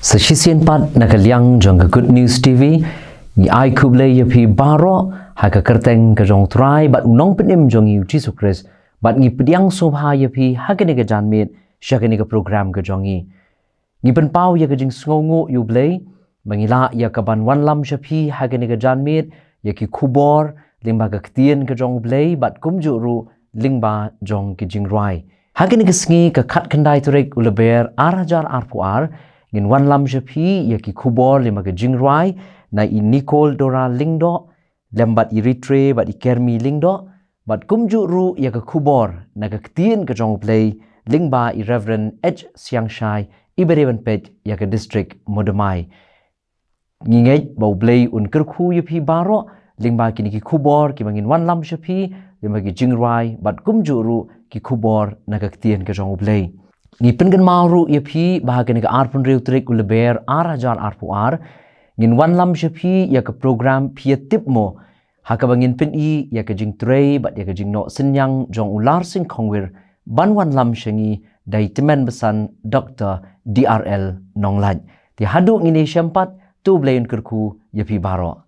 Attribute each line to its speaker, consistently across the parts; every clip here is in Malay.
Speaker 1: Sesisian pat nakaliang jong Good News TV ni ai kuble yapi baro ha ka kerteng ka jong try bat nong penim jong yu Jesus Christ bat ngi pediang sobha yapi ha ka ni ka janmit sya ka ni ka program ka jong ngi pen pau ya ka jing sngongo yu ble mangila ya ka ban wan lam shapi ha ka ni ka janmit ya ki kubor limba ka ktien ka jong ble bat kum juru lingba jong ki jing rai ha ka ni ka sngi ka khat khandai turek ulaber arhajar arpuar ngin wan lam shapi ya ki kubor lima ke jingrai na i Nicole Dora lingdo lembat i Ritre bat i Kermi lingdo bat kumju ru ya ke kubor na ke ktien ke jong play lingba i Reverend H Siangshai i berevan pej ya ke district Modamai ngingej bau play un kerku yapi baro lingba kini ki kubor ki mangin wan lam shapi lima ki jingrai bat kumju ru ki kubor na ke ktien ke jong play ni pengen mauru yapi bahagian ke arpun reutrik uleber arhajar arpuar ngin wan lam shapi ya ke program pia tipmo haka bangin pen I ya ke jing trei bat ya ke jing no senyang jong ular sing khongwir ban wan lam shengi dai temen besan Dr. DRL Nonglaj ti hadu ngini syampat tu blayin kerku yapi baro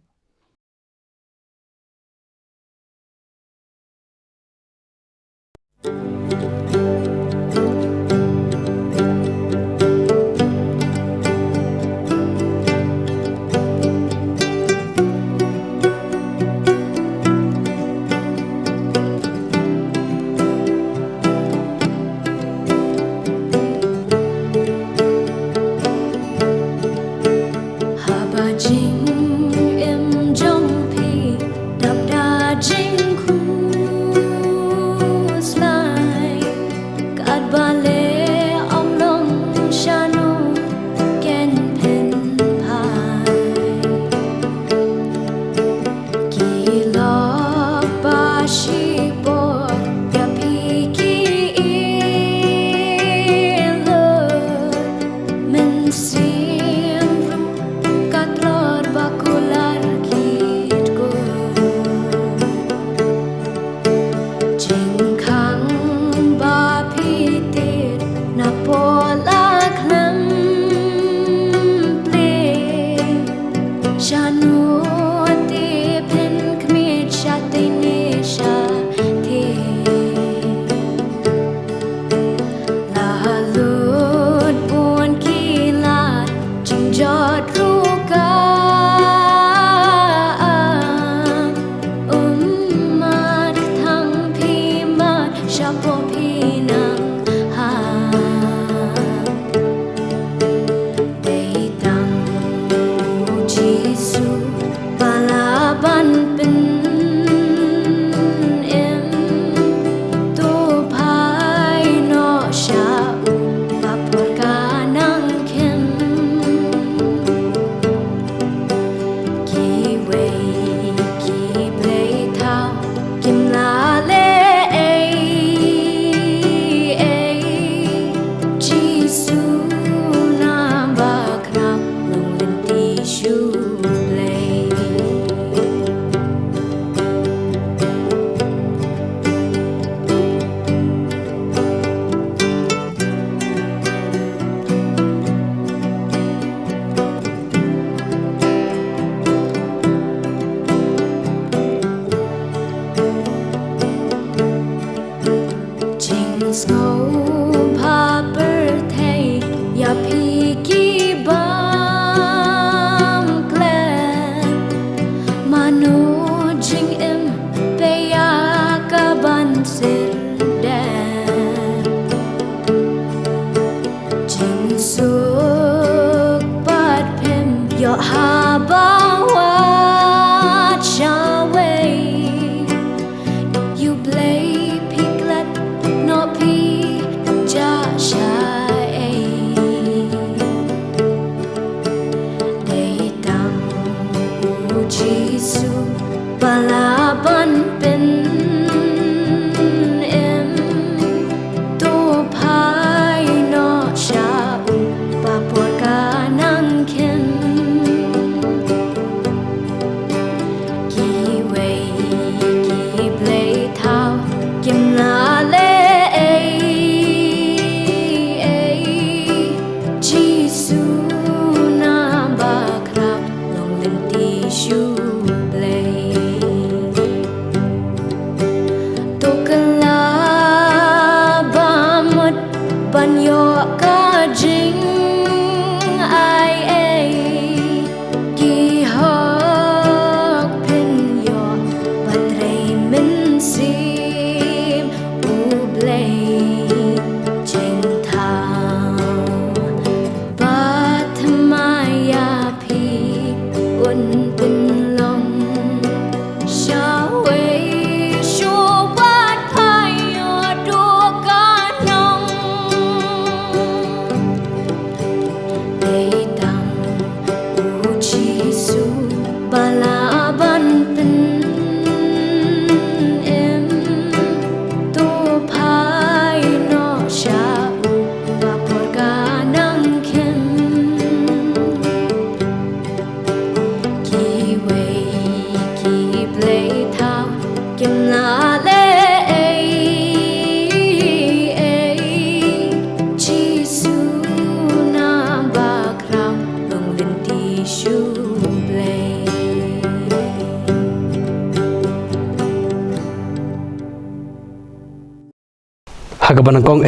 Speaker 2: Hagaban kong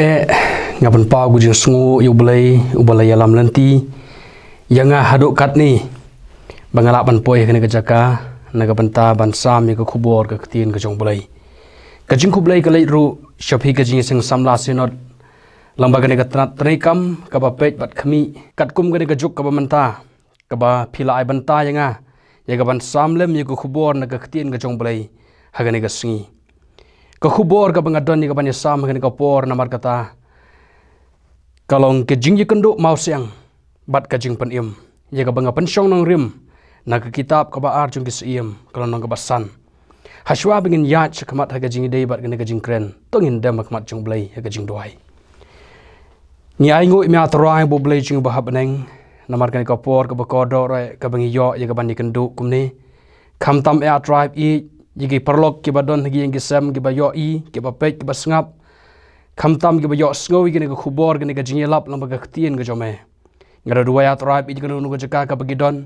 Speaker 2: ngapan pa gujing sungu ubelai alam lanti yang haduk kat ni bangalak ban poi kena kejaka nagaban ta ban sam ke kubor ke ketin ke jong belai kajing kublai ke ru syafi kajing sing samla sinot lambaga ne katrat trekam ka ba pej bat khami katkum ke kejuk ka ba menta ka ba phila ai banta yang ya ban samlem ye ke kubor na ke ketin ke jong belai hagane ke singi ke kubor ka bangadon ni ka ban sam hagane ka por namar kata kalong ke jing yikenduk mau siang bat ka jing pen im ye ka banga pensyong nang rim na ke kitab ka ba ar jung ke siem kalong nang ka basan haswa bingin yat sekamat ha ka jing dei bat ka jing kren tongin dem kamat jung blai ha ka jing doai ni ai ngoi mi atrai bo blai jing ba habneng namar ka por ka ba ko do rai ka bangi yo ye ka ban yikenduk kumni kham tam e atrai i yigi perlok ki ba don gi ngi sam gi ba yo i ki ba pek ki ba sngap kham tam gi ba yo sngowi gi ne ka khubor gi ne ka jing lap lam ba ka ktien ga jome ngara duaya tribe i gi nu ga jaka ka ba gi don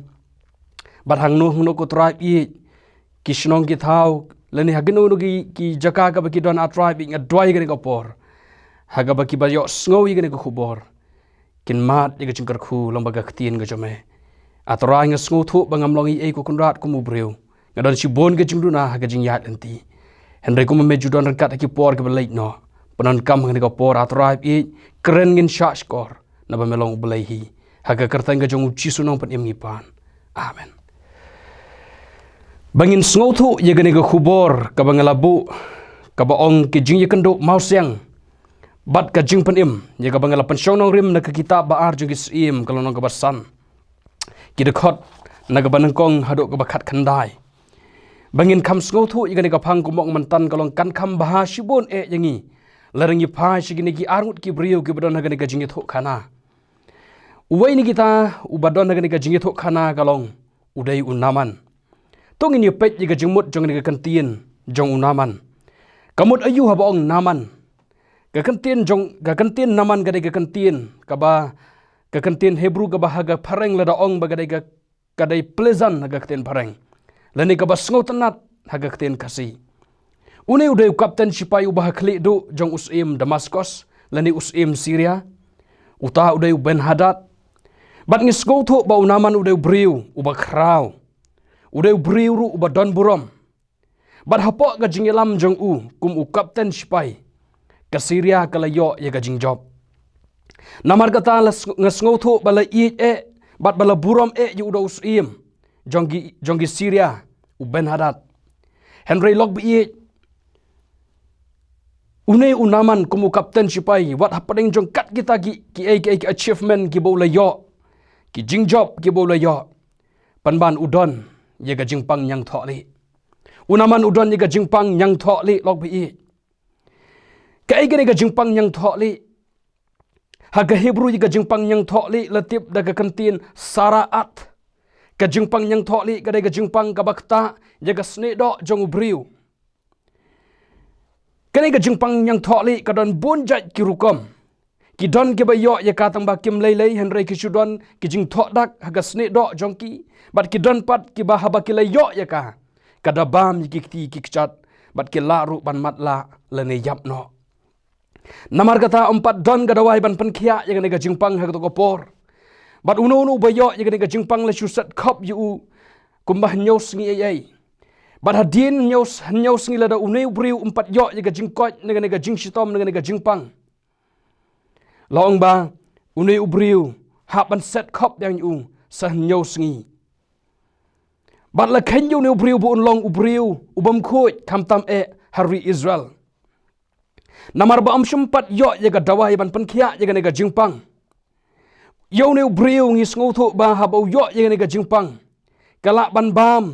Speaker 2: bat hang nu ko tribe i ki snong ki thau leni haginu nu ki jaka ka ba gi don a tribe i ngadwai gi ne ka por haga ba ki ba yo sngowi gi ne ka khubor kin mat gi jing kar khu lam ba ka ktien ga jome atrai nga sngu thu ba ngam longi e ko kunrat ku mu breu ngadon si bon ke jingdu na ha jing yat enti henry ko me judon rekat ki por ke belait no penan kam ngani ko por atraib i keren ngin sha skor na ba melong belai hi ha ka kertang ga jong uci sunong pen im pan amen bangin sngotu ye gani ga khubor ka bangalabu ka ba ong ke jing ye kendo mau siang bat ka jing pen im ye ka bangala pensyong nong rim na ka kitab ba ar jung isim kalau nong ka basan ki dekhot na ga banengkong haduk ka bakat khandai bangin kam sngotu igani ka phang kumong mantan kalong kan kham baha shibon yangi larangi pha shigini ki arngut ki brio ki badon hagani ka jingi thok khana uwai ni kita ubadon hagani ka jingi thok khana kalong udai unaman tongin ye pet yiga jingmut jong ni ka kantien jong unaman kamut ayu habong naman ka kantien jong ka kantien naman gadai ka kantien kaba ka kantien hebru ka bahaga pareng lada ong bagadai ka kadai pleasant haga kantien pareng lani ka basngo tanat haga kten kasi une udai kapten sipai ubah khli do jong usim Damaskus lani usim Syria uta udai Ben Hadad bat ngisgo tho ba unaman udai briu ubah krau udai briu ru ubah don burom bat hapo ga jingelam jong kum kapten sipai ka Syria kala yo ye ga jingjob namar kata ngasgo tho bala i bat bala burom yu udai usim jonggi Syria Ben Hadad Henry log bi une unaman kumu kapten sipai wat hapading jong kat kita ki achievement ki bola yo ki jing job ki bola yo panban udon ye ga jingpang nyang tholi unaman udon ye ga jingpang nyang tholi log bi kai ga jingpang nyang tholi haga hebru ye ga jingpang nyang tholi latip daga kantin saraat ka jingpang nyang tholi ka dai ka jingpang ka bakta jaga sne do jong briu kani ka jingpang nyang tholi ka don bonjat ki rukom ki don ke bayo ya ka tang ba kim lei henry ki sudon ki jing tho dak haga sne do jong ki bat ki don pat ki ba haba ki layo ya ka kada bam ki ti ki chat bat ki la ru ban mat la lene yap no namar kata empat don ka dawai ban pen khia ya ka jingpang ha to ko por bat uno bayo ye ga jingpang la shusat khop yu kumbah nyos ngi ai bat hadin nyos ngi la da uneu briu umpat yo ye ga jingkot ne ga jing shitom ne ga jingpang long ba uneu briu ha ban set khop yang yu sa nyos ngi bat la khen yu ne briu bu long ubriu ubam khoi kam tam hari Israel namar ba am shumpat yo ye ga dawai ban pan khia ye ga jingpang yo ne briu ngi sngo tho ba habau yo ye ne ga jingpang kala ban bam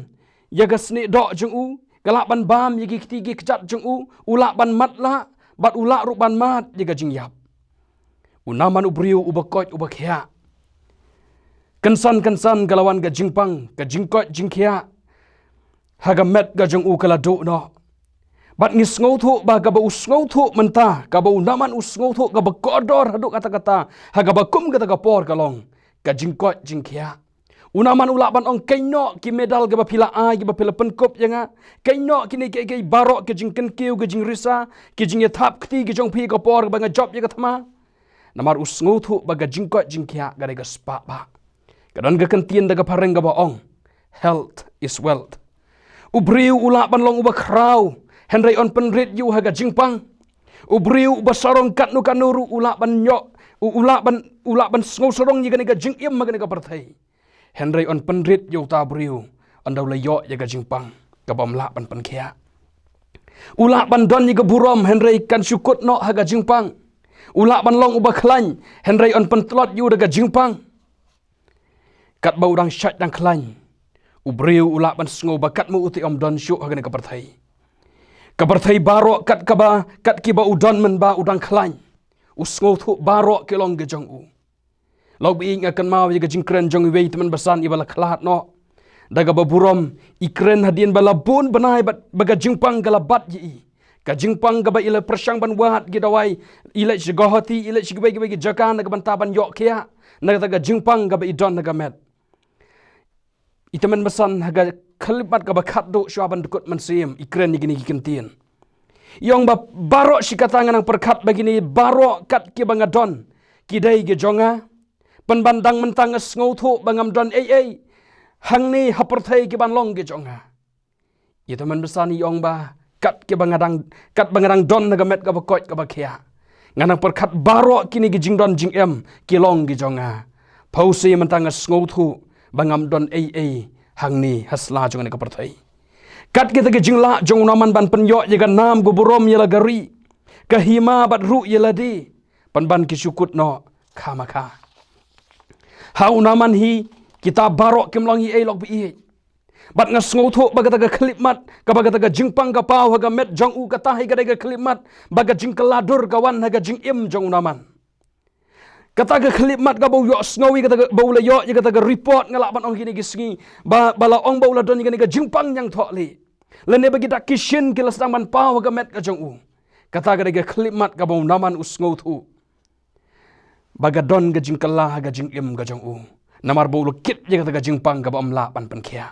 Speaker 2: ya ga sne do jung kala ban bam ye gi ti gi kjat jung ula ban mat la bat ula ru ban mat ye ga jing yap unaman briu ubakot ubakhya kansan galawan ga jingpang ga jingkot jingkhya haga met ga jung kala do no bat ngis ngau thu ba ga ba usngau thu menta ga ba unaman usngau thu ga ba kodor haduk kata-kata haga ba kum kata ga por kalong ga jingkot jingkhya Unaman ulak ban ong kainok ki medal ke bapila ai ke bapila penkop yanga. Kainok kini ke barok ke jing kenkiu ke jing risa ke jing yatap kti ke jong pi ke por banga job ya katama. Namar usngu thu baga jingkot jingkia gada ga spa ba. Kadan ga kentien daga pareng ga baong. Health is wealth. Ubriu ulak ban long uba krau. Henry on penrit yu haga jingpang. Ubriu uba sarong kat nu kanuru ulak ban nyok. Ulak ban sngo sarong yi ga jing im ga partai. Henry on penrit yu ta briu. Andau la yo ya ga jingpang. Ga bam lak ban penkia. Ulak ban don yi ga burom Henry kan syukut no haga jingpang. Ulak ban long ubah kelany, Henry on pentelot yu daga jingpang. Kat bau dang syat dang kelany. Ubriu ulak ban sngo bakat mu uti om don syuk hagane kapartai. Kapartai barok kat kiba udon men ba udang kelany. Usngo thu barok kelong gejong u. Lau biing akan mau ye gejing kren jong wei teman besan ibala kelat no. Daga baburom ikren hadian bala bun benai baga jingpang galabat yi. Kajingpang gaba ila persyang ban wahat gidawai ila sigahati ila sigai jakan naga bantaban yok kia naga taga jingpang gaba idon naga met itamen besan haga kalimat gaba khatdo syaban dukut mansim ikren ni gini kentien yong ba barok sikatangan ang perkat bagini barok kat ki bangadon kidai ge jonga penbandang mentang ngau thu bangam don ai hang ni haperthai ki ban long ge jonga itamen besan yong ba kat bangadang don naga met gaba koit gaba kia nganang perkat barok kini gi jing don jing em kilong gi jonga pausi mentanga sngo thu bangam don ai hangni hasla jong ne kaperthai kat kita gi jing la jong naman ban penyo ye ga nam go burom ye la gari kahima bat ru ye la di ban ki syukut no khamaka hau naman hi kita barok kimlong ai lok bi bat nga sngo thu baga taga klipmat kabaga taga jingpang ka pau haga met jong u kata hi ga klipmat baga jingkeladur kawan haga jing im jong naman kata ga klipmat ka bau yo sngowi kata bau la yo kata ga report ngala ban ong gini gisngi bala ong bau la don gini ga jingpang yang thokli lene bagi dak kishin kilas dang ban pau haga met ka jong u kata ga klipmat ka bau naman usngo thu baga don ga jingkela haga jing im ga jong u namar bau lo kit kata ga jingpang ka bam la ban kia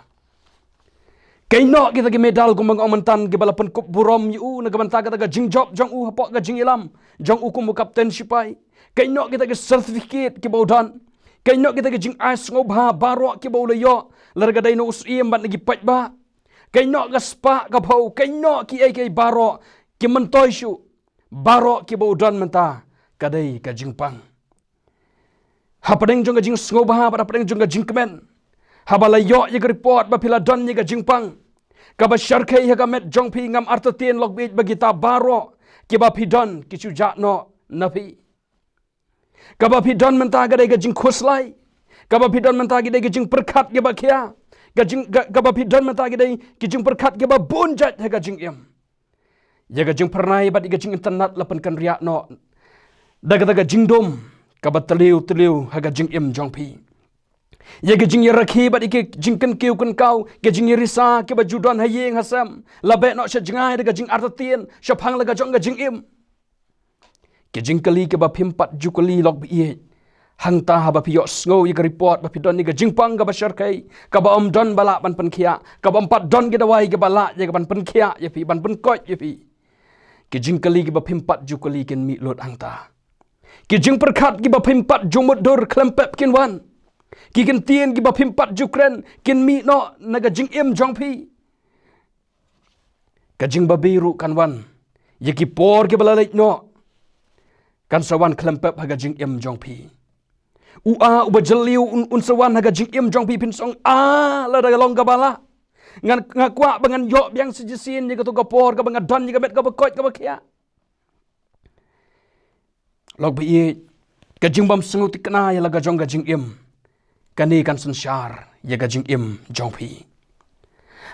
Speaker 2: kainok kita gi medal kumang omentan gi balapan kup burom yu nagabanta kita ga jing job jong u hapok ga jing ilam jong u kumu kapten sipai kainok kita gi certificate ki baudan kainok kita gi jing as ngobha barok ki baulayo larga dai no usim ban gi paj ba kainok ga spa ga phau kainok ki ai barok ki mentoi shu barok ki baudan menta kadai ga jing pang hapadeng jong ga jing ngobha hapadeng jong ga jing kemen habala yo ye report ba pila don ye ga jingpang ka ba syarkai ha ga met jong pi ngam artatien lok bit bagita baro ki ba pidon ki chu no napi ka ba pidon menta ga ga jing khoslai ka ba pidon menta ga ga jing perkat ge ba khia ga ba pidon menta ga ki jing perkat ge ba bunjat ha ga jing em ye ga jing pernai ba ga jing internet lapan kan riak no daga jing dom ka ba teliu ha ga jing em jong pi ye ge jing rakhi ba ike jing kan kiu kan kau ge jing risa ke ba judon hayeng hasam labe no sha jingai de jing artatien sha phang la ga jong ga jing im ke jing kali ke ba phimpat jukali lok bi hang ta ha ba pio sngo ye report ba pidon ni ga jing pang ga ba syarkai ka ba om don bala ban pen khia ka ba empat don ge dawai ge bala ye ga ban pen khia ye pi ban pen kot ye pi ke jing kali ge ba phimpat jukali ken mi lot hang ta ke jing perkhat ge ba phimpat jumut dur klempep kin wan ki kan tien ki ba phimpat jukren kin mi no naga jing im jong pi ka jing ba biru kan wan ye ki por ke bala leit no kan sawan klempep haga jing im jong pi u a u ba jeliu un sawan haga jing im jong pi pin song a la daga long ga bala ngan ngakwa bangan yo biang sejesin ye ka to ga por ka bangan don ye ka bet ka ba kot ka ba khia log bi ye ka jing bam sengu tikna ya la ga jong ga jing im kani kan sensyar ye ga jing im jong pi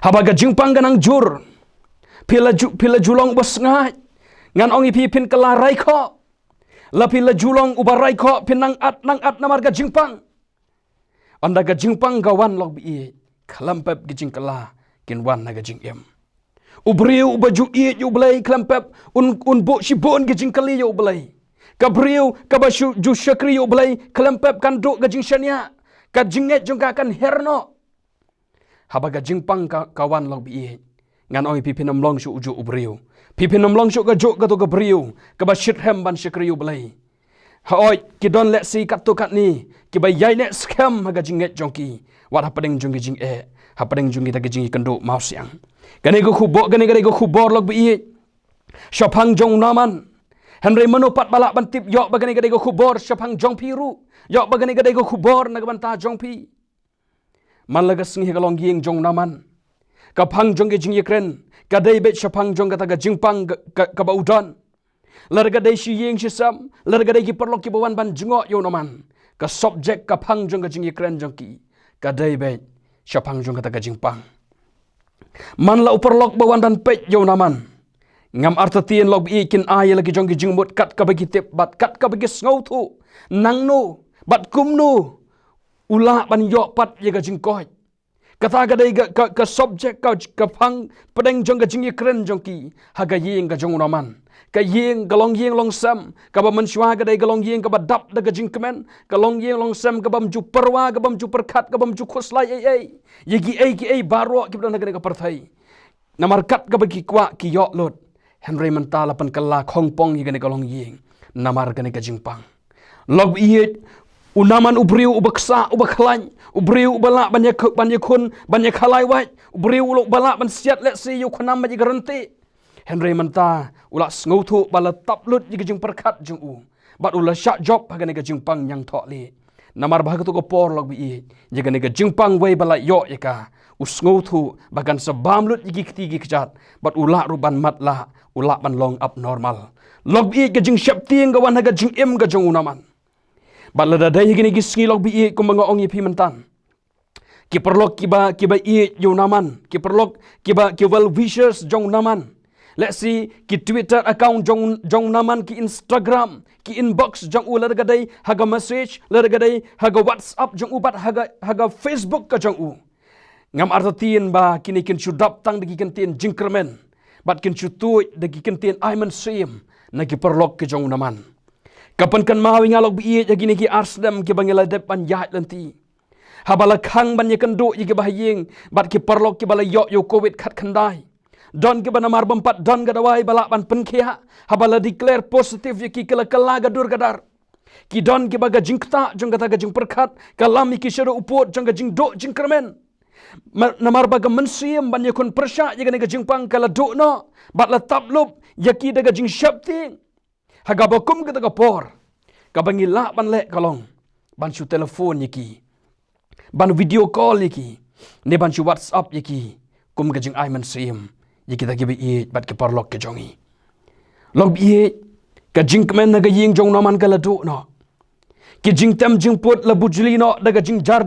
Speaker 2: haba ga jing pang ganang jur pila julong bas ngai ngan ongi pi pin kala rai kho la pila julong uba rai kho pin nang at namar ga jing pang anda ga jing pang gawan log bi klampep gi jing kala kin wan na ga jing im ubriu uba ju i ju blai klampep un bo shi bon gi jing kali yo blai kabriu kabashu ju syakri yo blai klampep kan do ga jing shania ka jinget jong ka kan herno haba ga jingpang kawan log bi ngan oi pipinom long shu uju ubriu pipinom long shu ga jo ga to ga briu ka ba shit hem ban shikriu blai ha oi ki don let si kat to kat ni ki ba yai net scam ga jinget jong ki wat hapadeng jong jing hapadeng jong ta ga jing kendo mau siang gane go khubo gane gane go khubor log bi shopang jong naman Henry menopat balak bantip yok bagani gade go khubor shapang jong piru yok bagani gade go khubor nagbanta jong pi man lagas ngi galong gieng jong naman kapang jong ge jing yekren kadai bet shapang jong kata ga jingpang ka ba udan larga dai shi yeng shi sam larga dai ki perlok ki bawan ban jingo yo naman ka subject kapang jong ga jing yekren jong ki kadai bet shapang jong kata ga jingpang man la uperlok bawan ban pet yo naman ngam artatien log ikin ay lagi jong jing mut kat ka bagi tip bat kat ka bagi ngau thu nang no bat kum no ula ban yo pat ye ga jing koi kata ga dai ka subject ka phang pedeng jong ga jing kren jong ki ha ga yeng ga jong naman ka yeng ga long yeng long sam ka ba man shwa ga dai ga long yeng ka ba dap da ga jing kemen ka long yeng long sam ka bam ju perwa ka bam ju perkat ka bam ju khoslai ai ye ki ai baro ki bdan ga parthai namar kat ga bagi kwa ki yo lot Henry mentala pan kala khongpong hi gane kalong yeng namar gane ka jingpang log iet unaman ubriu ubaksa ubakhlain ubriu ubala banyakhun banyakhalai wai ubriu ulok bala ban siat let si yu khanam ma garanti Henry menta ula ngothu bala taplut ji jing perkhat jing u bat ula syak job gane ka jingpang yang thok li namar bahag tu ko por log bi ji gane ka jingpang wai bala yo yaka usngothu bagan sebam lut ji kiti kejat bat ula ruban matla ula ban long up normal log bi ke jing syap tieng gawan haga jing em ga jong unaman bala da dai gini gisngi log bi ko manga ong pi mentan ki perlok kiba i yo naman ki perlok ki well wishers jong naman let's see ki Twitter account jong naman ki Instagram ki inbox jong u lar gadai haga message lar gadai haga WhatsApp jong u bat haga Facebook ka jong u ngam artatien ba kini kin chudap tang dagi kentien jingkermen bat kin chutui dagi kentien aiman sim na ki perlok ke jong naman kapan kan mawi ngalok bi ya gini ki arsdam ki bangela dep pan yahat lanti habala khang ban ye kan do ye ki bahayeng bat ki perlok ki bala yo covid khat khandai don ki bana mar bampat don gadawai bala ban penkhia habala declare positive ye ki kala gadur gadar ki don ki baga jingta jong kata ga jing perkhat kalam ki shero upot jong ga jing do jingkermen namar baga mensiam ban yakun persya ye gane ga jingpang kala do no bat la taplup yaki daga jing syapting haga bakum kita ga por ka bangila ban le kalong ban su telefon yaki ban video call yaki ne ban su WhatsApp yaki kum ga jing ai mensiam yaki ta gibi e bat ke porlok ke jongi log bi ka jing kemen naga ying jong naman kala do no ki jing tem jing pot la bujli no daga jing jar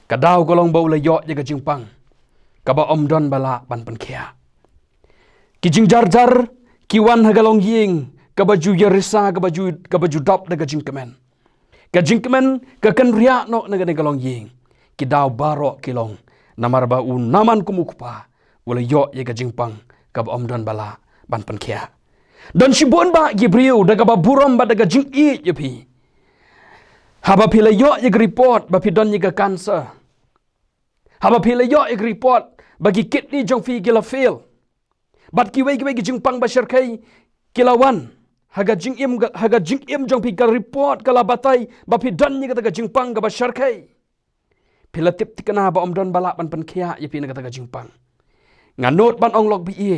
Speaker 2: kadau kolong bau la yo jaga jingpang kaba om don bala ban penkhia ki jing jar ki wan hagalong ying kaba ju yarisa kaba ju dap daga jingkemen ka jingkemen ka kan ria no naga galong ying ki dau baro kilong namar ba un naman kumukpa wala yo jaga jingpang kaba om don bala ban penkhia dan shibon ba gibriu daga ba buram ba daga jing i yepi haba pila yo jaga report ba pidon jaga cancer haba pila yo ek report bagi kidney jong fi gila fail bat ki wei jing pang bashar kai kilawan haga jing im jong fi gal report kala batai ba fi dan ni kata jing pang ga bashar kai pila tip tikana ba om don bala ban pan khia ye pi na kata jing pang nganot ban ong lok bi e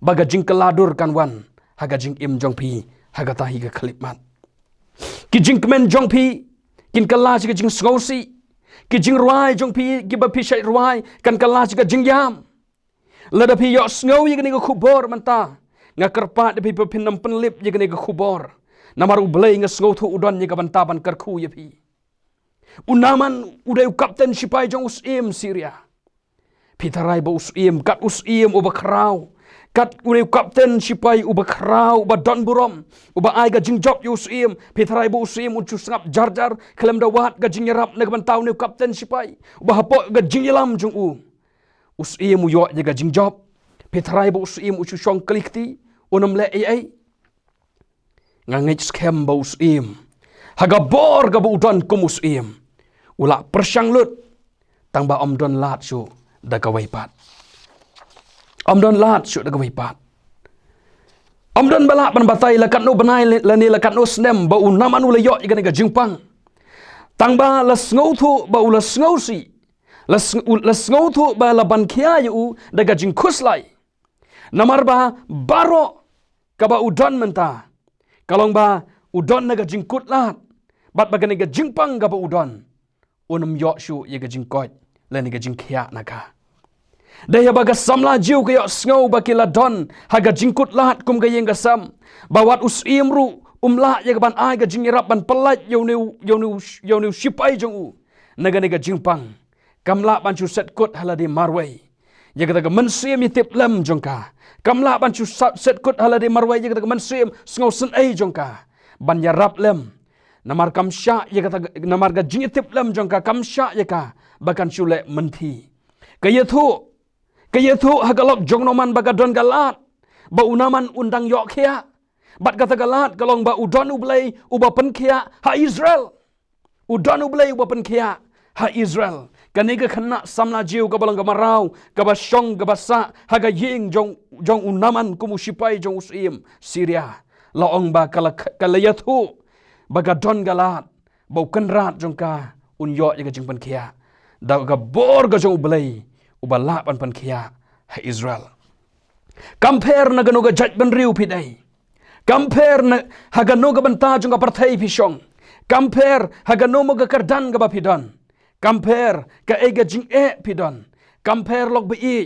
Speaker 2: baga jing kaladur kan wan haga jing im jong fi haga tahi ga khalip mat ki jing kemen jong fi kin kala ji jing sngausi ki jing ruai jong pi ki ba pi shai ruai kan kala ka jing yam lada pi yo sngow ye ga khubor manta nga kerpa de pi pinam penlip ye ga khubor namaru blai nga sngow thu udon ye ga banta ban karkhu ye pi unaman udai kapten sipai jong usim Syria pitarai ba usim kat usim ubakrau kat udai kapten sipai ubakrau uba don burom uba ai ga jing job usim pitarai ba usim ucu sngap jar kelam dawat ga jing yarap na ban taw ne kapten sipai uba hapo ga jing yalam jung u usim yo ye ga jing job pitarai ba usim ucu shong klikti unam le ai nga ngej scam ba usim haga bor ga udon kumus iem ula persyang lut tang ba om don lat su da ka waipat om don lat su da ka waipat om don bala ban batai la kat no banai la ni la kat no snem ba u naman ula yo ga ga jingpang tang ba la sngo thu ba ula sngo si la sngo thu ba la ban khia yu da ga jing khus lai namar ba baro ka ba udon menta kalong ba udon na ga jing kut lat bat ba ga ni ga jingpang ga ba udon unam yo shu ye ga jing koit la ni ga jing khia na ka daya baga samla jiu ke yo sngo ba kila don haga jingkut lat kum ga yeng ga sam bawat us imru umla ye ban ai ga jing rap ban pelat yo new shipai jong u naga nega jingpang kamla ban chu set kut haladi marwai ye ga mensim yitip lam jongka kamla ban chu set kut haladi marwai ye ga mensim sngo sun ai jongka ban ya rap lem namar kamsha ye ga namar ga jing yitip lam jongka kamsha ye ka bakan chule menti Kaya thu hagalok jong noman baga don galat ba unaman undang yok khia bat kata galat kalong ba udon ublay uba pen khia ha Israel udon ublay uba pen khia ha Israel kaniga khana samla jiu ka balang marau ka ba shong ka ba sa haga ying jong unaman kumushipai jong usim Syria laong ba kalaya thu baga don galat ba kenrat jong ka un yok ye jing pen khia da ga bor ga jong ublay ubala pan khia ha Israel compare na gano ga judge ban riu pidai compare na hagano ga banta junga parthai pishong compare hagano mo ga kardan ga ba pidon compare ka ega jing e pidon compare log bi i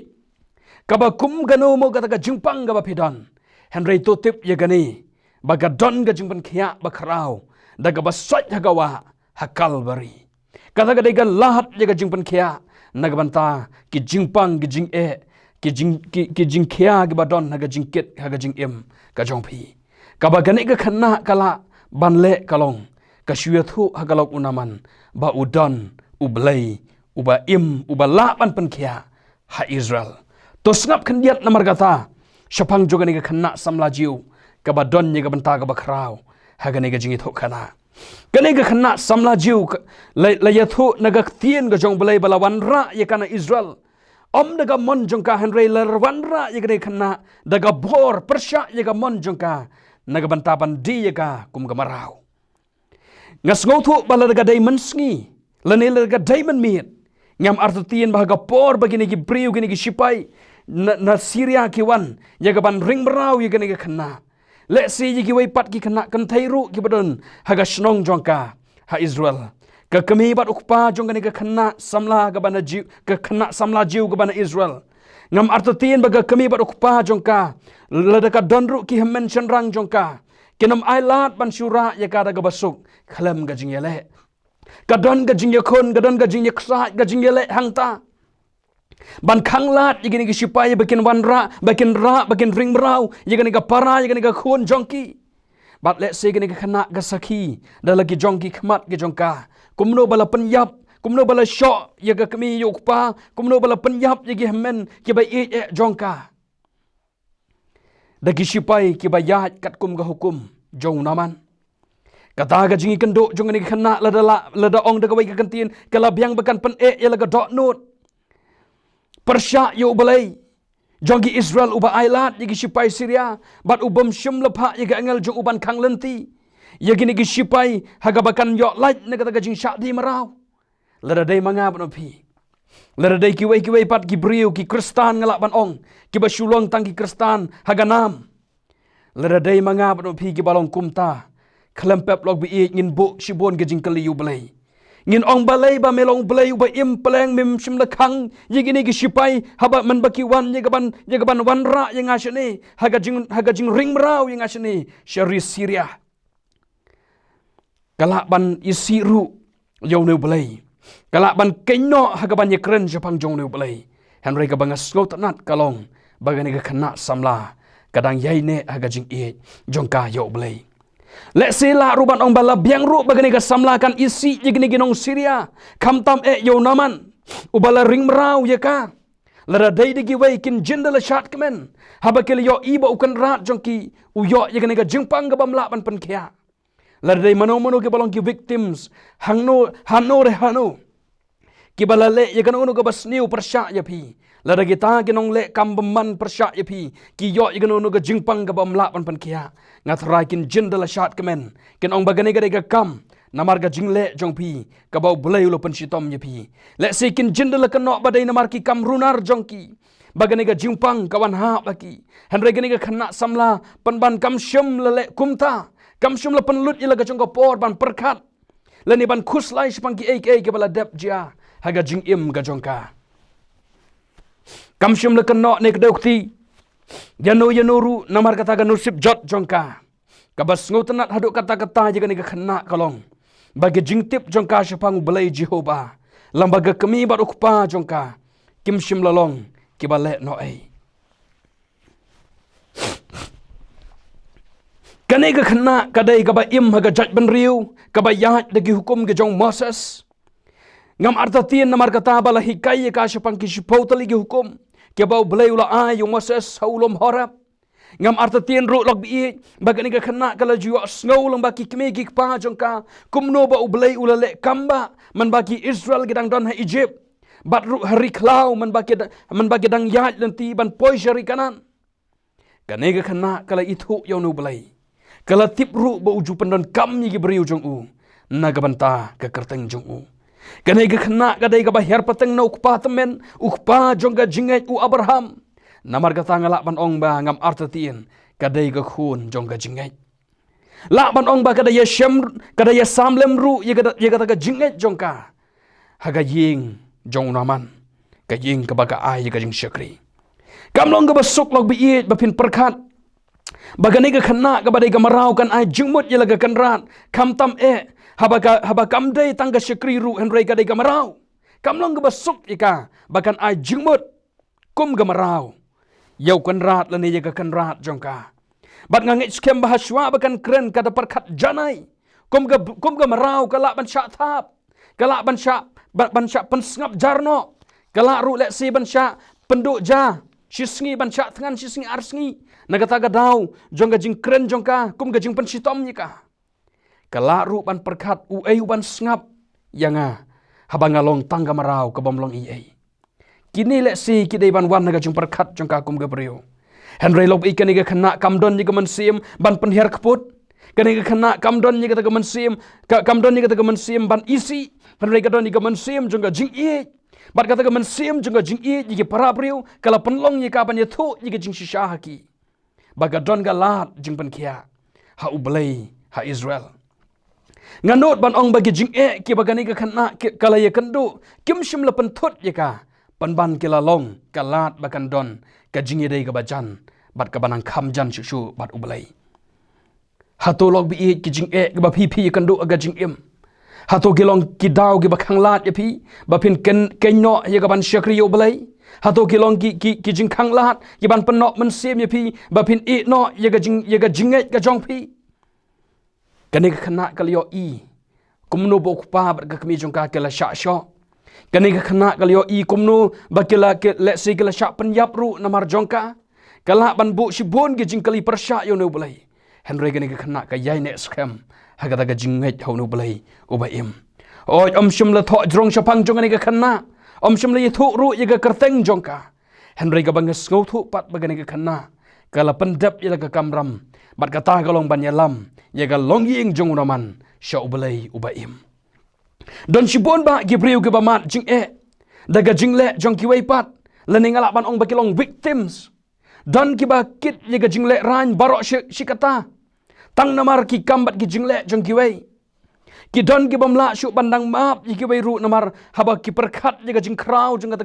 Speaker 2: ka ba kum gano mo ga jingpang ga ba pidon henry to tip ye gani ba ga don ga jing ban khia ba kharau da ga ba sat hagawa ha Calvary kata ga ga lahat ye ga jing ban khia nagbanta ki jingpang ki jing e ki jing khia ki badon naga jingket haga jing em ka jong phi ka ba gane ga khanna kala banle kalong ka shue thu hagalok unaman ba udon ublay uba im uba la ban pen khia ha Israel to snap khandiat namar gata shapang jogani ga khanna samla jiu ka badon ni ga banta ga bakrao haga ne ga jingi tho khana kane ga khanna samla jiu la yathu naga tien ga jong balai balawan ra ye kana Israel om daga mon jongka henry la wan ra ye ga khanna daga bor persha ye ga mon jongka naga banta ban di ye ga kum ga marau ngas ngothu bala daga dai man sngi la ne daga dai man miet ngam artu tien ba ga por bagini gi briu gini gi shipai na Syria ki wan ye ga ban ring marau ye ga khanna Let's see you give pat ki kena kan thairu ki badon haga snong jongka ha Israel ka kami bat ukpa jongani ka kena samla ka bana jiu ka kena samla jiu ka bana Israel ngam artatin baga kami bat ukpa jongka lada ka donru ki hemen chenrang jongka kinam ailat ban syura ya ka daga basuk khalam ga jingyele ka don ga jingye khon ga don ga jingye ksa ga jingyele hangta ban khanglat yigini gi sipai bakin wanra bakin ring merau yigini ga para yigini ga khon jongki bat let se gini ga khana ga sakhi da lagi jongki khmat gi jongka kumno bala penyap kumno bala syok yaga kami yukpa kumno bala penyap yigi hemen ki bai e jongka da gi sipai ki bayat kat kum ga hukum jong naman kata ga jingi kendo jongani ga khana lada ong da ga bai ga kantin kala biang bakan pen e ya laga dot note Persya yo balai jongi Israel uba ailat yigi sipai Syria bat ubam syum lepa yigi angel jong uban kang lenti yigi nigi sipai haga bakan yo light naga taga jing syak di marau lada dai manga ban pi lada dai kiwai pat ki briu ki Kristan ngalak ban ong ki basulong tang ki Kristan haga nam lada dai manga ban pi ki balong kumta klempep log bi ngin bo sibon ge jing kali yu balai ngin ong balai ba melong balai ba im peleng mim sim lekang yigini gi sipai haba man baki wan yegaban wan ra yang asni haga jing ring merau yang asni syari Syria kalak ban isiru yau ne balai kalak ban kenno haga ban yekren japang jong ne balai henry ga bangas slot nat kalong bagani ga khana samla kadang yai ne haga jing e jongka yau balai Let's say la ruban ong bala biang ru bagani ka samlakan isi yigni ginong Syria kamtam e yo naman ubala ring merau ya ka lara dai digi wai kin jindala shat kemen habakil yo iba ukan rat jongki uyo yigni ka jingpang ga bamla ban pen khia Ladai mano ke balong ki victims hano re hano ki balale ya kan ke basniu persya ya pi lada kita kinong le kambeman persya ya pi ki yo ya kan ke jingpang ke bamla pan kia ngatrai kin jindala shat kemen kin ong bagane ga kam namar ga jingle jong pi ka bau bulai ulo pen sitom ya pi le se kin jindala kanok badai namar ki kam runar jong ki bagane ga jingpang kawan ha baki henre gane ga khana samla panban kam syum lele kumta kam syum la penlut ila ga jong ko por ban perkat lani ban khuslai sepang ki ek ke bala dep jia haga jing im ga jongka kam syum la kanok ne kdokti yanu namar kata ga nusip jot jongka kabas ngotenat haduk kata-kata jika ni ga khana kalong bagi jingtip jongka sepang belai Jehova lambaga kami bar ukpa jongka kim syum lalong ki bale no ai kane ga khana kadai ga ba im haga jaj ban riu ka ba yat dagi hukum ga jong Moses ngam artatien namar kata bala hikai ka sepang ki sipotali gi hukum ke bau belai ula ai yung Moses haulom horap ngam artatien ru log bi bagani ga khana kala jiwa snow lang baki kme gi pa jongka kumno ba belai ula le kamba man baki Israel gidang don ha Egypt bat ru hari klau man baki dang yat lenti ban poi syari kanan kane ga khana kala itu yo no belai kala tip ru ba uju pendon kam gi beriu jong u naga banta ka kerteng jong u kane ga khana kadai ga bahar pateng na ukpa temen ukpa jong ga jingai u Abraham namar ga tangala ban ong ba ngam artatien kadai ga khun jong ga jingai la ban ong ba kadai ya shem kadai ya samlem ru ye ga jingai jong ka haga ying jong naman ka ying ka baga ai ga jing syakri kamlong ga basuk log bi ba pin perkat bagani ga khana ga badai ga marau kan ai jingmut ye laga kan rat kam tam haba kam dei tangga syakri ru henrei ga dai ga marau kamlong ga basuk ika bakan ai jingmut kum ga marau yau kan rat lani ye ga kan rat jongka bat ngangai skem bahaswa bakan kren kada perkat janai kum ga marau kala ban syak thap kala ban syak pensngap jarno kala ru lek si ban syak penduk ja sisngi ban syak tengan sisngi arsngi nagata ga dau jong ga jing kren jongka kum ga jing pensitom nika kala ru ban perkat u ban sngap yanga habanga long tangga marau ka bomlong kini lek si kidai ban wan naga jing perkat jongka kum ga brio henrei lop ikan ga khana kamdon ni ga mansim ban penher keput kani ga khana kamdon ni ga ga mansim kamdon ni ga ga mansim ban isi henrei ga don ni ga mansim jongga jing bat kata ga mansim jongga jing ji para brio kala penlong ni ka ban ye thu ji ga jing shisha haki baga don ga lat jing ban kia ha ublai ha Israel nganot ban ong bagi jing ki bagani ga khana kala ye kandu kim shim la pen thut ye ka pan ban kila long kalat bakan don ka jing ye dei ga bajan bat ka banang kham jan shu bat ublai hato log bi ki jing ga ba pi kandu aga jing hato kilong ki daw ki bakhang lat ye pi ba pin ken no ye ga ban syakri yo ublai hato kilong ki jing khang lat ki ban pen no men sim ye pi ba pin no ye ga jing ga jong pi kani ka khana kalio kumno bo kupa bar ka kami jongka kala sha sha kani ka khana kalio kumno bakila ke let si kala sha penyap ru namar jongka kala ban bu sibon ge jing kali persya yo no belai henry kani ka khana ka yai ne scam haga daga jingai ho no belai ubaim oi shim la tho jrong shapang jongani ka khana shim la yithu ru ye ga kerteng jongka henry ka bangas ngau thu pat bagani ka khana kala pendap ye ka kamram bat kata galong ban yalam ye ga long ying jong naman sha ubelai ubaim don shibon ba gibriu ke bamat jing daga jingle jong ki wei pat lening ala ban ong bakilong victims don ki ba kit ye ga jingle ran barok shikata tang namar ki kambat ki jingle jong ki wei ki don ki bamla shu bandang map ye ki wei ru namar haba ki perkhat ye ga jing kraw jong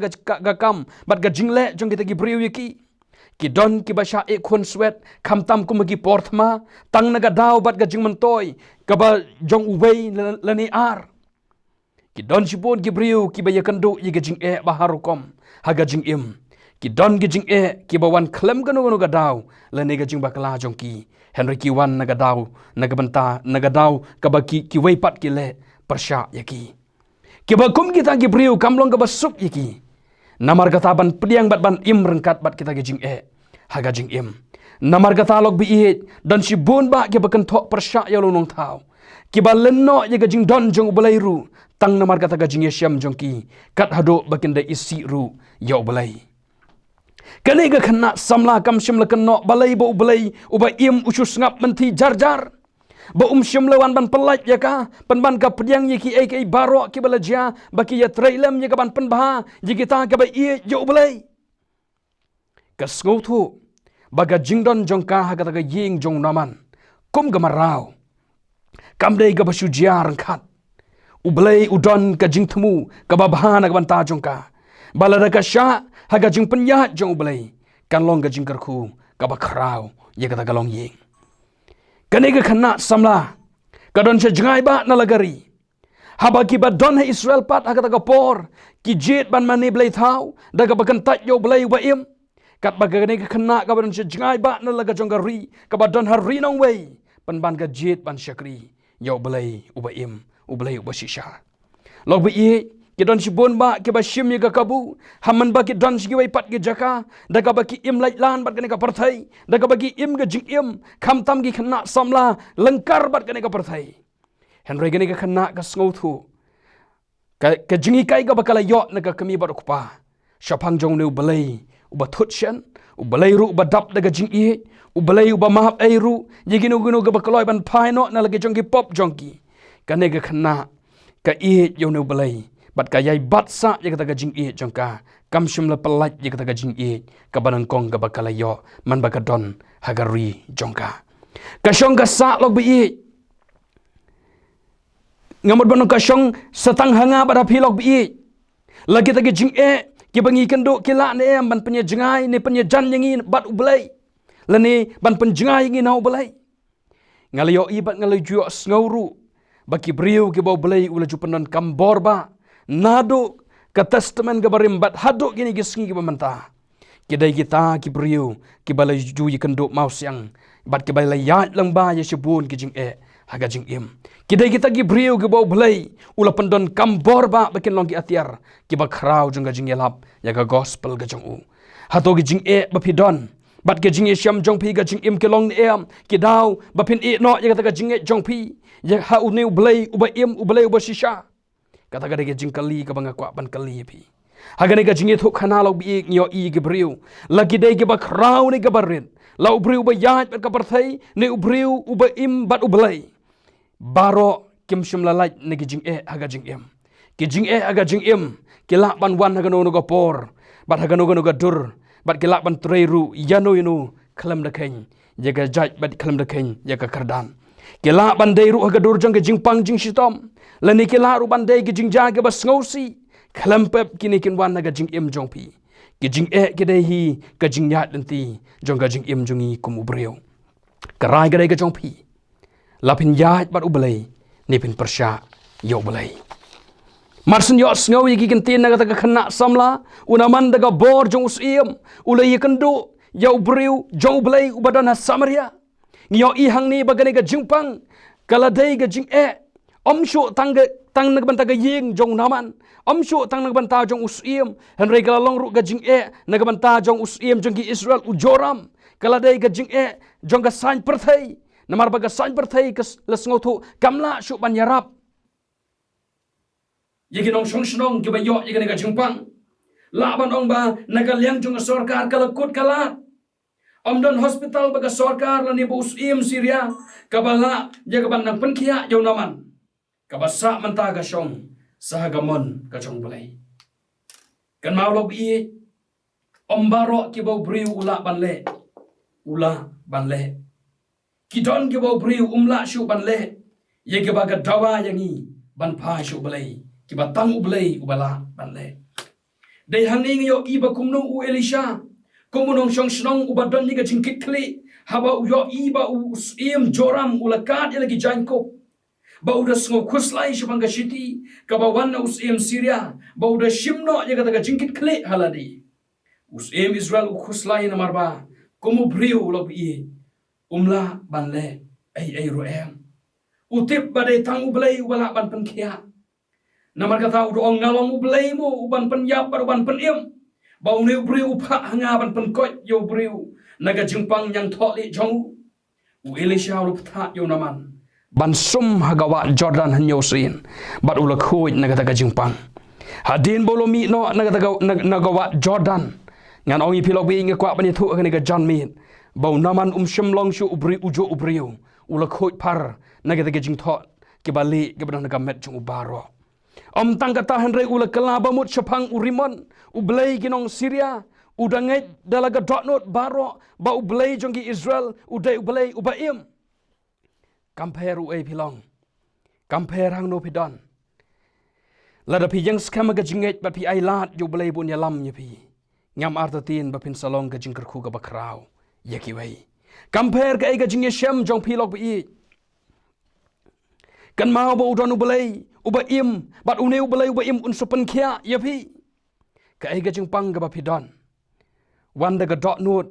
Speaker 2: ga kam bat ga jingle jong ki gibriu ye ki don ki basha khun swet kham tam kum ki porthma tang naga daw bat ga jing mantoy ka ba jong uwei lani ar ki don sibon gibriu ki ba yakandu ye ga jing baharukom haga jing ki don gi jing ki ba wan klem ganu ga daw lani ga jing bakla jong ki henry ki wan naga daw naga banta naga daw ka ba ki wei pat ki le persya yaki ki ba kum kita gibriu kamlong ga basuk yaki namar kata ban pediang bat ban rengkat bat kita ge jing haga jing namar kata log bi dan si bon ba ke bakan thok persya ya lonong thau kiba lenno ye gajing don jong ubalai ru tang namar kata gajing yesham jong ki kat hado bakin da isi ru ya ubalai kane ga khanna samla kam shim la kanno balai bo ubalai uba im usus ngap menti jar jar ba shim lawan ban pelaj ya ka ban ka pediang ye ki ai baro ki balaja baki ya trailam ye ka ban pen bah ye kita ka ba ye ya ubalai ka sngo thu baga jingdon jong ka ha kata ga ying jong naman kum ga marau kam dei ga basu jiar khat ublei udon ka jing thmu ka ba bhana ka ban ta jong ka balada ka sha ha ga jing penya jong ublei kan long ga jing kar khu ka ba khrau ye ka ga long ying kane ga khanna samla ka don che jangai ba na lagari haba ki ba don ha Israel pat ha ka ga por ki jet ban mani blei thau da ga ba kan ta yo blei ba im kat ba ga ne ga khanna ka ba don che jangai ba na laga jong ga ri ka ba don ha ri nong wei ban ga jet ban shakri yo belai uba im ubalai uba shisha log bi ki don shibon ba ki ba shim ye ga kabu haman ba ki don shi wai pat ki jaka daga ba ki im lai lan bat ka parthai daga ba ki im ga jing im kham tam gi khanna samla langkar bat ka parthai henry ga khanna ka sngo thu ka jingi kai ga ba kala yo na ka kami ba kupa shapang jong ne ubalai uba thutshan ubalai ru uba dap daga jing i ubalai uba mahap ai ru yiginu ginu ga bakaloi ban phai no na lagi jongki pop jongki kane ga khanna ka i yo no ubalai bat ka yai bat sa ye ga jing i jongka kam shim la palaj ye ga jing i ka banan kong ga bakala yo man ba ka don hagari jongka ka shong ga sa log bi i ngamot ban ka shong satang hanga ba phi log bi i lagi ta jing e ki bangi kendo kila ne em ban penya jangai ne penya jan yangi bat ubalai lani ban penjengai ngi nau belai ngalayo ibat ngalayo sngoru baki briu ke bau belai ula jupanan kambor ba nado ka testament ga barim bat hado gini gisngi ke bamanta kidai kita ki briu ki balai ju yikendo maus yang bat ke balai yat lang ba ye shibun ki jing e haga jing im kidai kita ki briu ke bau belai ula pendon kambor ba bakin long ki atiar ki ba khrau jung ga jing yelap ya ga gospel ga jong u hato ki jing e ba pidon bat ke jing sham jong pi ga jing im ke long em ke daw ba pin e no ye ga jing jong pi ye ha u ne ublei uba im ublei uba shisha kata ga de jing kali ka banga kwa ban kali pi ha ga ne ga jing thuk khana lo bi nyo i ge briu lagi de ge ba kraw ne ga barin la ubriu ba ya ka parthai ne ubriu uba im bat ublei baro kim shim la lai ne ge jing e ha ga jing em ke jing e ha ga jing em ke la ban wan ha ga no ga por bat ha ga no ga dur bat ke la ban treru yano yano khalam da khen ye ga jaj bat khalam da khen ye ga kardan ke la ban dei ru ha ga dur jang ge jing pang jing shitom la ni ke la ru ban dei ge jing ja ge ba sngosi khalam pep kini kin wan na ga jing em jong pi ke jing e ke dei hi ga jing yat lenti jong ga jing em jungi kum ubreu karai ga dei ga jong pi la pin yat bat ublei ni pin persha yo ublei marsun yo sngo yi gikin tin naga taka khana samla unaman daga bor jong usim ulai kendo yo briu jong blai ubadan ha samaria nyo i hangni bagane ga jingpang kaladai ga jing e omsho tang nag banta ga ying jong naman omsho tang nag banta jong usim henry ga long ru ga jing e nag banta jong usim jong ki Israel ujoram kaladai ga jing e jong ga san perthai namar baga san perthai kas lasngo thu kamla shu ban yarap yegi nong shong shnong ke ba yo yegi ga jingpang la ban ong ba naga liang jong sarkar kala kut kala omdon hospital baga sarkar la ni bus im Syria kabala yega ban nang penkia yo naman kabasa manta ga shong sahagamon ga chong balai kan mau lo bi ombaro ke ba briu ula ban le kidon ke ba briu umla shu ban le yegi ba ga dawa yangi ban pha shu balai kiba tang ublei ubala banle dei hanging yo iba kumno u Elisha kumunong shong shnong ubadon ni ga jingkit kli haba u yo iba u im joram ulakat ilagi janko ba uda sngo khuslai shibanga shiti kaba wanna us im Syria ba uda shimno ye ga jingkit kli haladi us im Israel u khuslai na marba kumu briu lo bi umla banle ai roem utip badai tang ublei wala ban penkia namar kata udah ong ngalong ublei mo uban penyap uban penim bau ne ubriu upha hanga ban penkot yo ubriu naga jingpang yang tholi jong u Elisha ru ptha yo naman ban sum hagawa Jordan hanyosin bat ula khoi nagata ka jingpang hadin bolomi no nagawa Jordan ngan ongi pilok bi inga kwa bani thu ka John min bau naman shim long shu ubri ujo ubriu ula khoi par nagata ka jingtho ke bali ke badang nagamet jung ubaro tang kata henry ula kelaba mut syapang urimon ublei ginong Syria udangai dalaga dotnot baro ba ublei jonggi Israel udai ublei ubaim compare uai pilong compare hang no pidon lada pi yang skama ga jinget ba pi ai lat ju ublei bun yalam nya pi ngam artatin ba pin salong ga jingker khu ga bakrau yaki wei compare ga ai ga jing shem jong pilok bi kan mau ba udon ublei ubaim bat uneu ublei ubaim unsupen khia yapi ka ai ga jing pang ga ba pidon wanda ga dot nut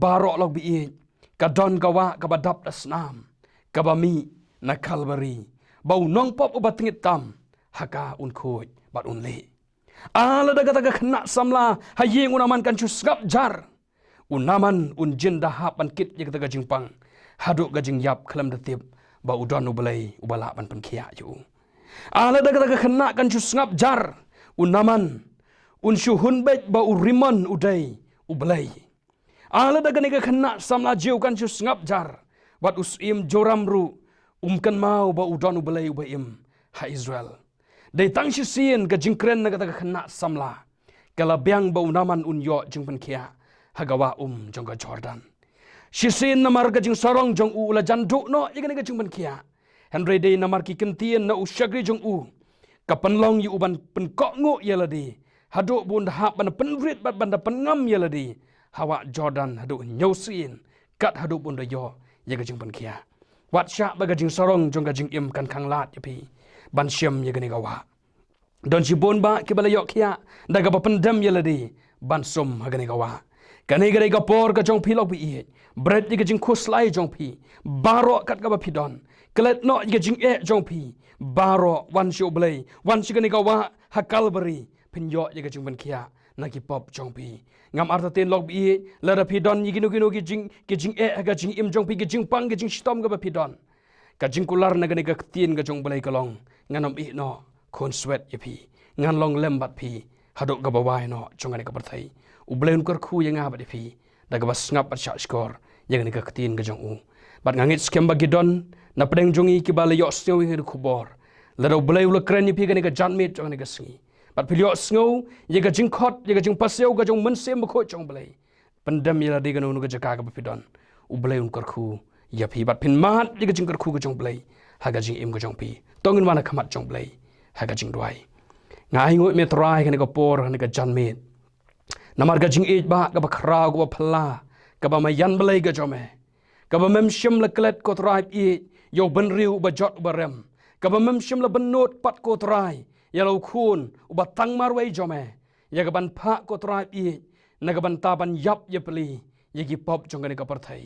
Speaker 2: baro log bi ka don ga wa ka badap dasnam ka ba mi na Calvary bau nong pop ubat tingit tam haka un khoi bat un le ala daga daga khna samla hayeng unaman kan chu skap jar unaman un jinda hapan kit ye daga jingpang hadu ga jing yap khlam da tip ba udon ublei ubala ban pen khia yu ala daga daga khna kan chu skap jar unaman un shu hun bet ba urimon udai ublei ala daga nega khna samla jiu kan chu skap jar bat usim joram ru kan mau ba udon ublei ubaim ha Israel dei tang shi sin ga jingkren na ga khna samla kala byang ba unaman un yo jingpan khia hagawa jong ga Jordan shi sin namar ga jing sarong jong u la jandu no igane ga jingpan khia henry dei namar ki kentien na ushagri jong u kapan long yu uban pen ko ngo yeladi hadu bun ha ban pen rit bat ban pen ngam yeladi hawa Jordan hadu nyosin kat hadu bun da yo ye ga jingpan khia wat sha ba ga jing sarong jong ga jing im kan khang lat yapi ban syam ye gani gawa don si bon ba ki bala yok khia daga ba pendam yeladi ban sum ha gani gawa kani gari ga por ka jong pilok bi bread ye ga jing khuslai jong pi baro kat ga ba pidon klet no ye ga jing e jong pi baro wan shu blai wan si gani gawa ha Calvary pinyo ye ga jing ban khia na ki pop jong pi ngam arta ten log bi la ra pidon yi ginu ki jing e ga jing im jong pi ki jing pang ki jing stom ga ba pidon ka jing kular na gani ga tien ga jong blai kalong nganam i no kon sweat yapi ngan long lembat pi hadok ga bawai no jongani ka parthai ublen kar khu yanga ba pi daga bas ngap at sha skor yangani ka tien ga jong u bat ngangit skem ba gidon na pedeng jongi ki bala yo snyo ngi khu bor la do blai ul kren pi ga ni ga janmit jongani ga sngi bat pilyo sngo ye ga jing khot ye ga jing paseu ga jong mensem ba kho jong blai pandam yala de ga no ga jaka ga pidon ublai un kar khu yapi bat pin mat ye ga jing kar khu ga jong blai haga jing im ga jong pi tongin mana khamat jong blai haga jing duai ngai ngoi me trai kan ga por kan ga jan me namar ga jing ej ba ga ba khra ga ba phla ga ba mayan blai ga jome ga ba mem shim la klet ko trai e yo ban riu ba jot ba rem ga ba mem shim la ban not pat ko trai ya lo khun ba tang mar wei jome ya ga ban pha ko trai e na ga ban ta ban yap ye pli ye gi pop jong ga par thai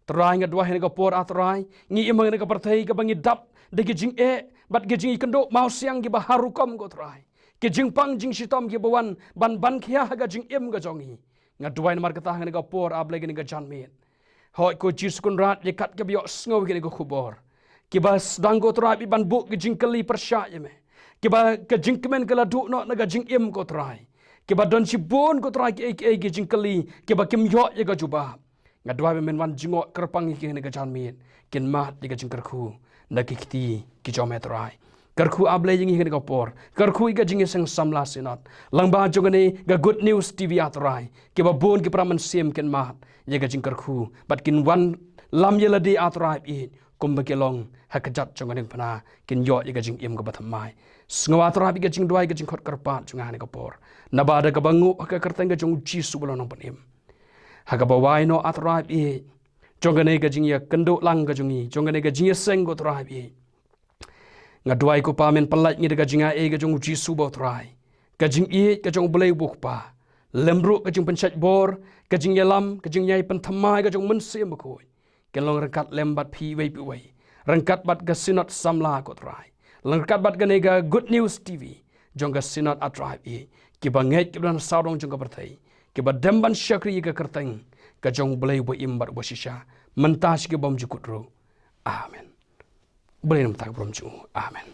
Speaker 2: trai nga dua hen ga por atrai ngi imang ga par thai ga bangi dap de gi jing e bat gi jing kendo mau siang gi ba harukom go trai ki jing pang jing shitom gi bawan ban khia ga jing im ga jongi nga dua mar ka ta nga ga por able gi ga jan me hoi ko jis kun rat ye kat ga bio sngo gi ga khubor ki bas dang go trai bi ban bu gi jing kali persya ye me ki ba ga jing kemen kala du no na ga jing im go trai ki ba don si bon go trai ki gi jing kali ki ba kim yo ye ga juba nga dua be men wan jingo kerpang ki ga jan me kin mat ye ga jing kerkhu na kikti ki jometrai karkhu able ying hi ga por karkhu ga jing seng samla sinat langba jogane ga good news tv atrai ki ba bon ki praman sem ken mat ye ga jing karkhu bat kin wan lam yela di atrai i kumba ke long hakajat jogane phana kin yo ye ga jing im ga bathamai sngawa atrai ga jing duai ga jing khot karpa chunga ne ga por nabada ga bangu ka karteng ga jong chi su bolon panim haga bawai no atrai i jongane ga jing ya kendo lang ga jongi jongane ga jing seng go trai bi nga duai ko pa men palat ngi ga jinga e ga jong jisu bo trai ga jing e ga jong blai buk pa lemru ga jing penchat bor ga jing yalam ga jing yai pen thamai ga jong men se ma khoi ke long rangkat lembat phi wei pi wei rangkat bat ga sinot samla ko trai rangkat bat ga ne ga good news tv jong ga sinot atrai e ki ba ngai ki ban saudong jong ga berthai ki ba demban syakri ga kerteng ka jong blai bo imbat bo shisha mentas ki bom jukutro amen boleh nam tak brom ju. Amen.